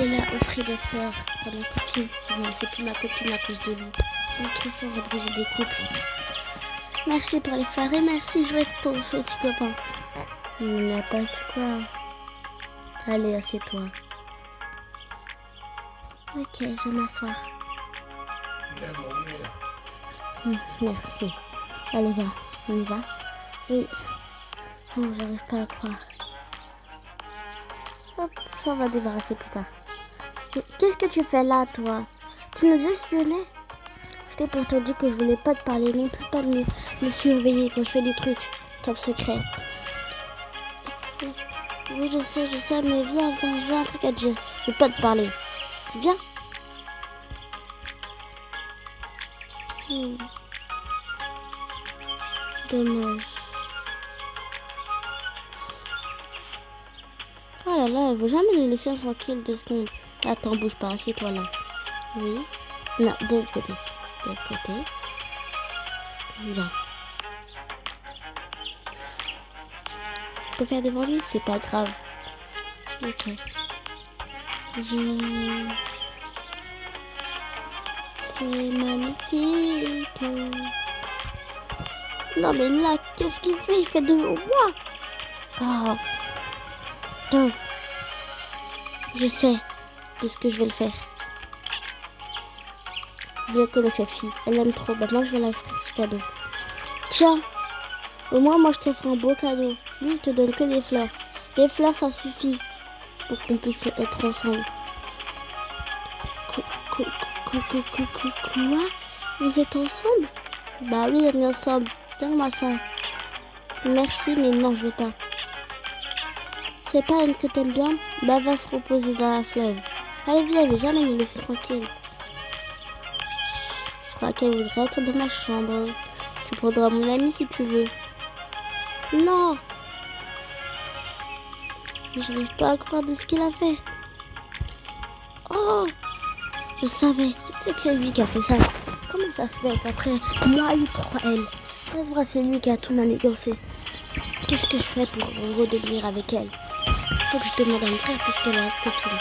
Il a offert des fleurs à ma copine. Non, c'est plus ma copine à cause de lui. Il est trop fort à briser des couples. Merci pour les fleurs et merci de jouer avec ton petit copain. Il n'y a pas de quoi. Allez, assieds-toi. Ok, je vais m'asseoir. Merci. Allez, viens, on y va. Oui. Non, j'arrive pas à croire. Hop, ça va débarrasser plus tard. Mais qu'est-ce que tu fais là, toi? Tu nous espionnais? C'était pour te dire que je voulais pas te parler, non plus pas de me surveiller quand je fais des trucs top secret. Oui, je sais, mais viens, j'ai un truc à te dire. Je vais pas te parler. Viens. Dommage. Oh là là, elle veut jamais nous laisser tranquille 2 secondes. Attends, bouge pas, assieds-toi là. Oui. Non, de ce côté. De ce côté. Viens. Tu peux faire devant lui? C'est pas grave. Ok. C'est magnifique. Non mais là, qu'est-ce qu'il fait? Il fait devant moi. Oh. Attends. Je sais de ce que je vais le faire. Je connais cette fille. Elle aime trop. Bah moi je vais la faire ce cadeau. Tiens. Au moins moi je t'offre un beau cadeau. Lui il te donne que des fleurs. Des fleurs ça suffit pour qu'on puisse être ensemble. Quoi? Vous êtes ensemble? Bah oui, on est ensemble. Donne-moi ça. Merci, mais non, je veux pas. C'est pas une que t'aimes bien? Bah va se reposer dans la fleuve. Allez, viens, elle veut jamais nous laisser tranquille. Je crois qu'elle voudrait être dans ma chambre. Tu prendras mon ami si tu veux. Non! Je n'arrive pas à croire de ce qu'il a fait. Oh! Je savais. Je sais que c'est lui qui a fait ça. Comment ça se fait qu'après, moi, il prend elle? Ça se voit, c'est lui qui a tout manigancé. Qu'est-ce que je fais pour redevenir avec elle? Faut que je demande à mon frère puisqu'elle a une copine.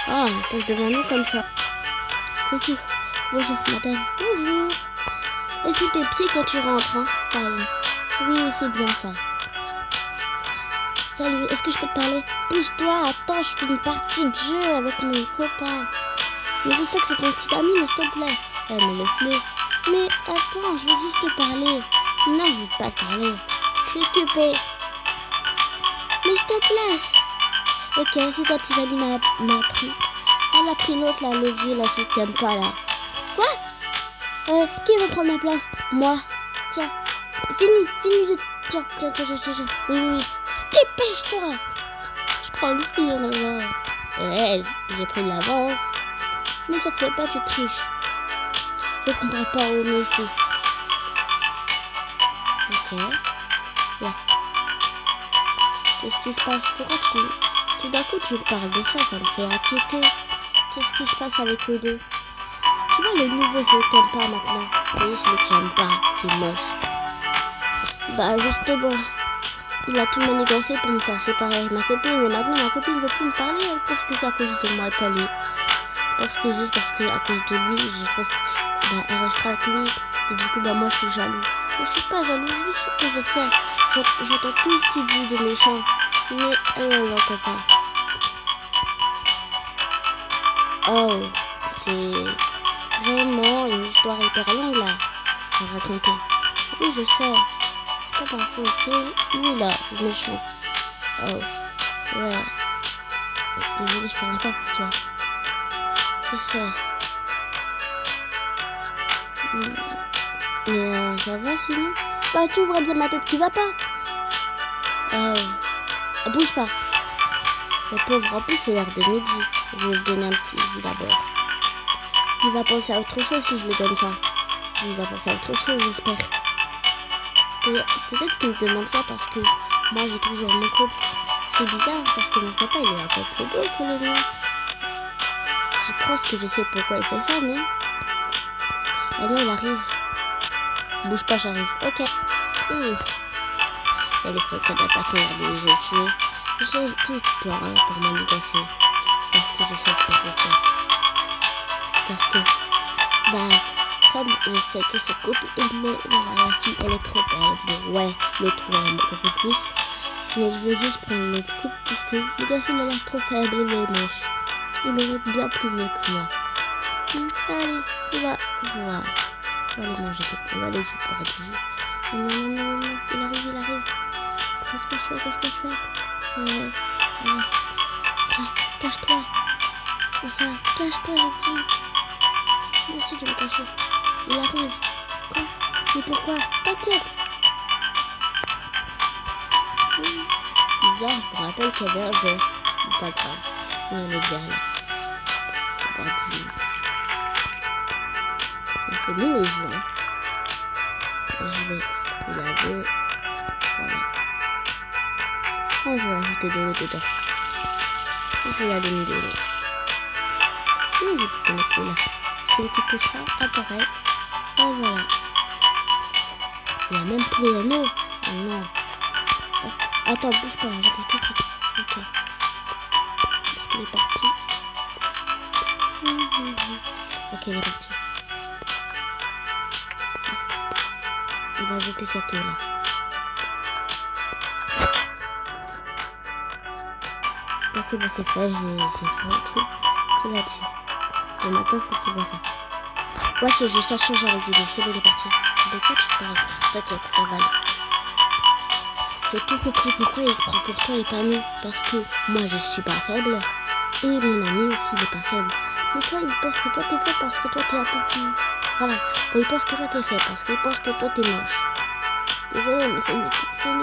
Ah, elle pose devant nous comme ça. Coucou. Bonjour, madame. Bonjour. Essuie tes pieds quand tu rentres, hein? Pareil. Oui, c'est bien ça. Salut, est-ce que je peux te parler? Bouge-toi, attends, je fais une partie de jeu avec mon copain. Mais je sais que c'est ton petit ami, mais s'il te plaît. Mais laisse-le. Mais attends, je veux juste te parler. Non, je veux pas te parler. Je suis occupée. Mais s'il te plaît. Ok, si ta petite amie m'a pris. Elle a pris l'autre là, le vieux là, celui que t'aimes pas là. Quoi? Qui veut prendre ma place? Moi. Tiens. Fini vite. Tiens. Oui. Dépêche-toi. Je prends une fille, oh là là. Ouais, j'ai pris de l'avance. Mais ça te fait pas, tu triches. Je comprends pas où on est ici. Ok. Là. Qu'est-ce qui se passe? Pourquoi tout d'un coup tu me parles de ça? Ça me fait inquiéter. Qu'est-ce qui se passe avec eux deux? Tu vois le nouveau, celui que t'aimes pas maintenant? Oui, celui que j'aime pas. C'est moche. Bah justement, il a tout manigancé pour me faire séparer avec ma copine. Et maintenant ma copine veut plus me parler parce que c'est à cause de moi et pas lui. Parce que à cause de lui, elle restera avec lui. Et du coup, moi je suis jaloux. Mais je suis pas jaloux, juste que je sais. J'entends tout ce qu'il dit de méchant. Mais elle ne l'entend pas. Oh, c'est vraiment une histoire hyper longue là à raconter. Oui, je sais. C'est pas ma faute. C'est lui là, le méchant. Oh, ouais. Désolée, je peux rien faire pour toi. Je sais. Mais ça va sinon? Bah tu ouvres bien ma tête qui va pas. Bouge pas. Le pauvre, en plus c'est l'heure de midi. Je vais lui donner un petit jus d'abord. Il va penser à autre chose si je lui donne ça. Il va penser à autre chose, j'espère. Peut-être qu'il me demande ça parce que moi j'ai toujours mon couple. C'est bizarre parce que mon papa il est un peu plus beau que le mien. Je pense que je sais pourquoi il fait ça, non? Ah non, il arrive. Bouge pas, j'arrive. Ok. Elle est en train de pas te regarder, je vais le tuer. J'ai tout toi pour manigancer. Parce que je sais ce que je vais faire. Parce que, comme je sais que ce couple, la fille, elle est trop belle. Mais ouais, l'autre, elle un peu plus. Mais je veux juste prendre l'autre couple parce que le garçon, il a l'air trop faible, il est moche. Il mérite bien plus mieux que moi. Allez, on va aller manger quelque chose. On va aller boire du jus. Non, il arrive. Qu'est-ce que je fais Allez. Tiens, cache-toi. Où ça? Cache-toi, je dis. Moi aussi, je vais me cacher. Il arrive. Quoi? Mais pourquoi? T'inquiète. Bizarre, je me rappelle qu'il y avait un verre. Pas grave. Il y a un autre verre là. On va boire du jus. C'est bon le jus, hein. Je vais laver. Voilà. Oh, je vais ajouter de l'eau dedans. Je vais la donner de l'eau. Je vais plutôt mettre l'eau là. Celui qui touchera apparaît. Et voilà. Il y a même plus un eau. Oh non. Attends, bouge pas, j'arrive tout de suite. Ok. Est-ce qu'il est parti? Ok, il est parti. On va jeter cette eau là. Bon, c'est fait, j'ai fait le truc. Qu'il a dit. Et maintenant, faut qu'il voit ça. Ouais, c'est juste, ça change avec idées. C'est bon, il est parti. De quoi tu parles? T'inquiète, ça va aller. J'ai tout compris pourquoi il se prend pour toi et pas nous. Parce que moi, je suis pas faible. Et mon ami aussi, il est pas faible. Mais toi, il pense que toi, t'es faible parce que toi, t'es un peu plus... Voilà. Bon, il pense que toi, t'es faible parce qu'il pense que toi, t'es moche. Désolé, mais c'est lui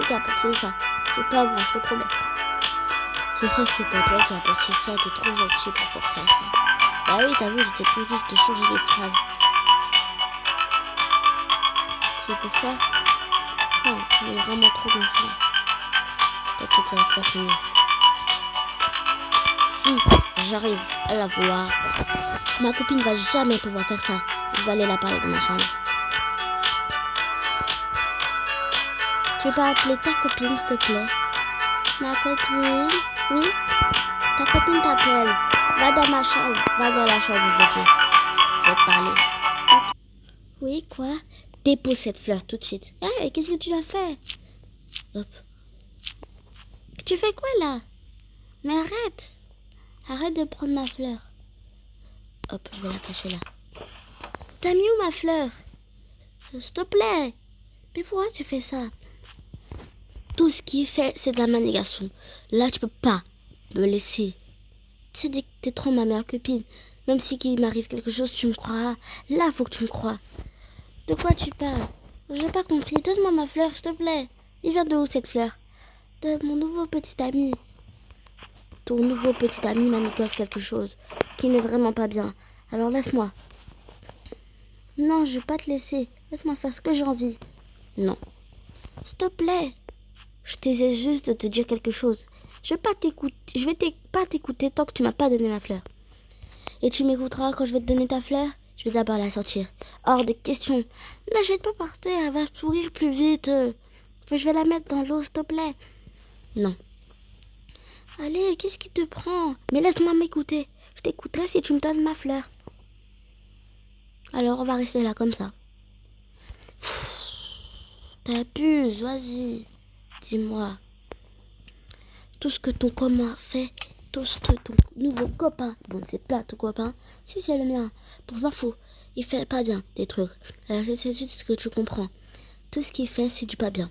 qui a pensé ça. C'est pas moi, je te promets. Je sais que c'est pas toi qui a pensé ça. T'es trop gentil pour penser à ça. Bah oui, t'as vu, j'essaie tout juste de changer les phrases. C'est pour ça. Oh, il est vraiment trop méchant. T'inquiète, ça va se passer mieux. Si j'arrive à la voir, ma copine va jamais pouvoir faire ça. Je vais aller la parler dans ma chambre. Tu peux appeler ta copine, s'il te plaît? Ma copine? Oui? Ta copine t'appelle. Va dans ma chambre. Va dans la chambre, je vais te parler. Oui, quoi? Dépose cette fleur tout de suite. Hey, qu'est-ce que tu as fait? Hop. Tu fais quoi là? Mais arrête. Arrête de prendre ma fleur. Hop, je vais la cacher là. T'as mis où ma fleur? S'il te plaît. Mais pourquoi tu fais ça? Tout ce qu'il fait, c'est de la manipulation. Là, tu peux pas me laisser. Tu dis que t'es trop ma meilleure copine. Même si qu'il m'arrive quelque chose, tu me croiras. Là, faut que tu me crois. De quoi tu parles? J'ai pas compris. Donne-moi ma fleur, s'il te plaît. Il vient de où cette fleur? De mon nouveau petit ami. Ton nouveau petit ami manigance quelque chose qui n'est vraiment pas bien. Alors laisse-moi. Non, je vais pas te laisser. Laisse-moi faire ce que j'ai envie. Non. S'il te plaît. Je t'essaie juste de te dire quelque chose. Je vais pas t'écouter tant que tu m'as pas donné ma fleur. Et tu m'écouteras quand je vais te donner ta fleur. Je vais d'abord la sortir. Hors de question. La jette pas par terre, elle va pourrir plus vite. Je vais la mettre dans l'eau, s'il te plaît. Non. Allez, qu'est-ce qui te prend? Mais laisse-moi m'écouter. Je t'écouterai si tu me donnes ma fleur. Alors on va rester là comme ça. T'abuses, vas-y. Dis-moi. Tout ce que ton copain fait, tout ce que ton nouveau copain, bon c'est pas ton copain, si c'est le mien, pour moi faux, il fait pas bien des trucs. Alors c'est juste ce que tu comprends. Tout ce qu'il fait, c'est du pas bien.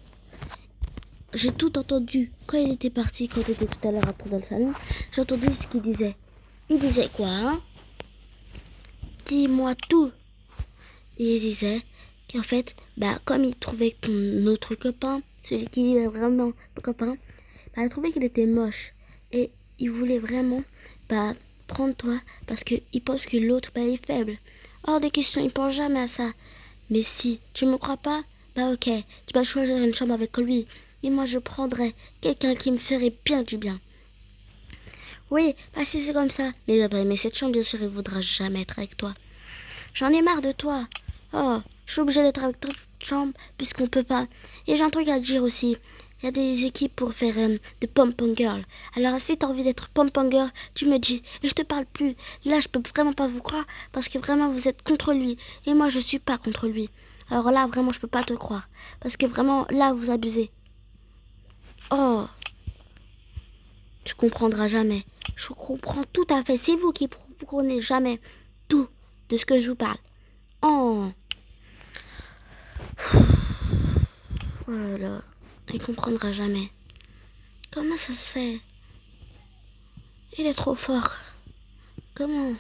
J'ai tout entendu quand il était parti, quand il était tout à l'heure rentré dans le salon. J'ai entendu ce qu'il disait. Il disait quoi, hein? Dis-moi tout. Il disait qu'en fait, comme il trouvait que ton autre copain, celui qui est vraiment ton copain, il trouvait qu'il était moche. Et il voulait vraiment prendre toi parce qu'il pense que l'autre est faible. Hors des questions, il pense jamais à ça. Mais si tu me crois pas, ok, tu vas choisir une chambre avec lui. Et moi je prendrais quelqu'un qui me ferait bien du bien. Oui, si c'est comme ça. Mais cette chambre, bien sûr, il voudra jamais être avec toi. J'en ai marre de toi. Oh, je suis obligée d'être avec ta chambre puisqu'on peut pas. Et j'ai un truc à te dire aussi. Il y a des équipes pour faire de pom-pom girl. Alors si t'as envie d'être pom-pom girl, tu me dis. Et je te parle plus. Là, je peux vraiment pas vous croire parce que vraiment vous êtes contre lui. Et moi, je suis pas contre lui. Alors là, vraiment, je peux pas te croire. Parce que vraiment, là, vous abusez. Oh, tu comprendras jamais. Je comprends tout à fait. C'est vous qui comprenez jamais tout de ce que je vous parle. Oh, oh là là. Il comprendra jamais. Comment ça se fait? Il est trop fort. Comment?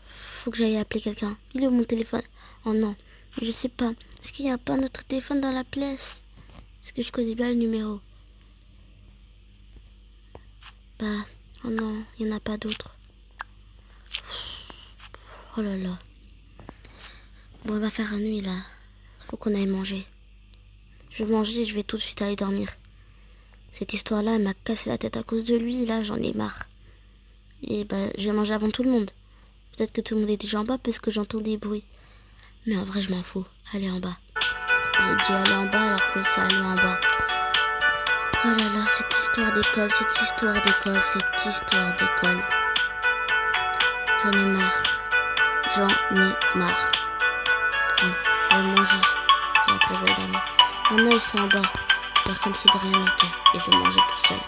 Faut que j'aille appeler quelqu'un. Il est où mon téléphone? Oh non, je sais pas. Est-ce qu'il n'y a pas notre téléphone dans la pièce? Est-ce que je connais bien le numéro? Bah, oh non, il n'y en a pas d'autre. Oh là là. Bon, on va faire la nuit là. Faut qu'on aille manger. Je vais manger et je vais tout de suite aller dormir. Cette histoire-là, elle m'a cassé la tête à cause de lui. Là, j'en ai marre. Et bah, j'ai mangé avant tout le monde. Peut-être que tout le monde est déjà en bas parce que j'entends des bruits. Mais en vrai, je m'en fous. Allez en bas. J'ai dit aller en bas alors que ça allait en bas. Oh là là, cette histoire d'école, cette histoire d'école, cette histoire d'école. J'en ai marre. J'en ai marre. Bon, je vais manger. Et après, je vais dormir. Maintenant, ils sont en bas. Faire comme si de rien n'était. Et je vais manger tout seul.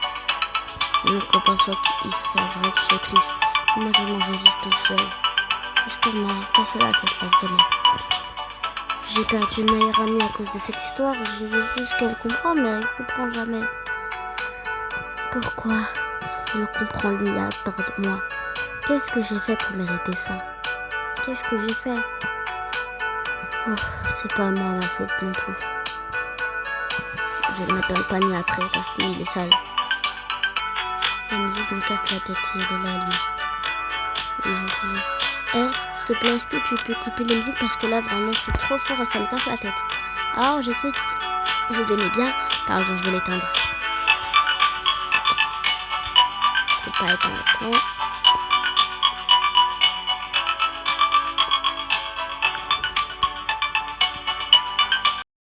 Mon copain soit qu'il savrait que je suis triste. Moi, je vais manger juste tout seul. L'histoire m'a cassé la tête là, vraiment. J'ai perdu une meilleure amie à cause de cette histoire. Je disais juste qu'elle comprend, mais elle comprend jamais. Pourquoi il comprend lui à part de moi? Qu'est-ce que j'ai fait pour mériter ça? Qu'est-ce que j'ai fait? Oh, c'est pas moi ma faute non plus. Je vais le mettre dans le panier après parce qu'il est sale. La musique me casse la tête, il est là lui. Il joue toujours. S'il te plaît, est-ce que tu peux couper la musique parce que là vraiment c'est trop fort et ça me casse la tête. Alors j'ai cru que vous aimez bien, par exemple je vais l'éteindre. Je peux pas éteindre l'écran.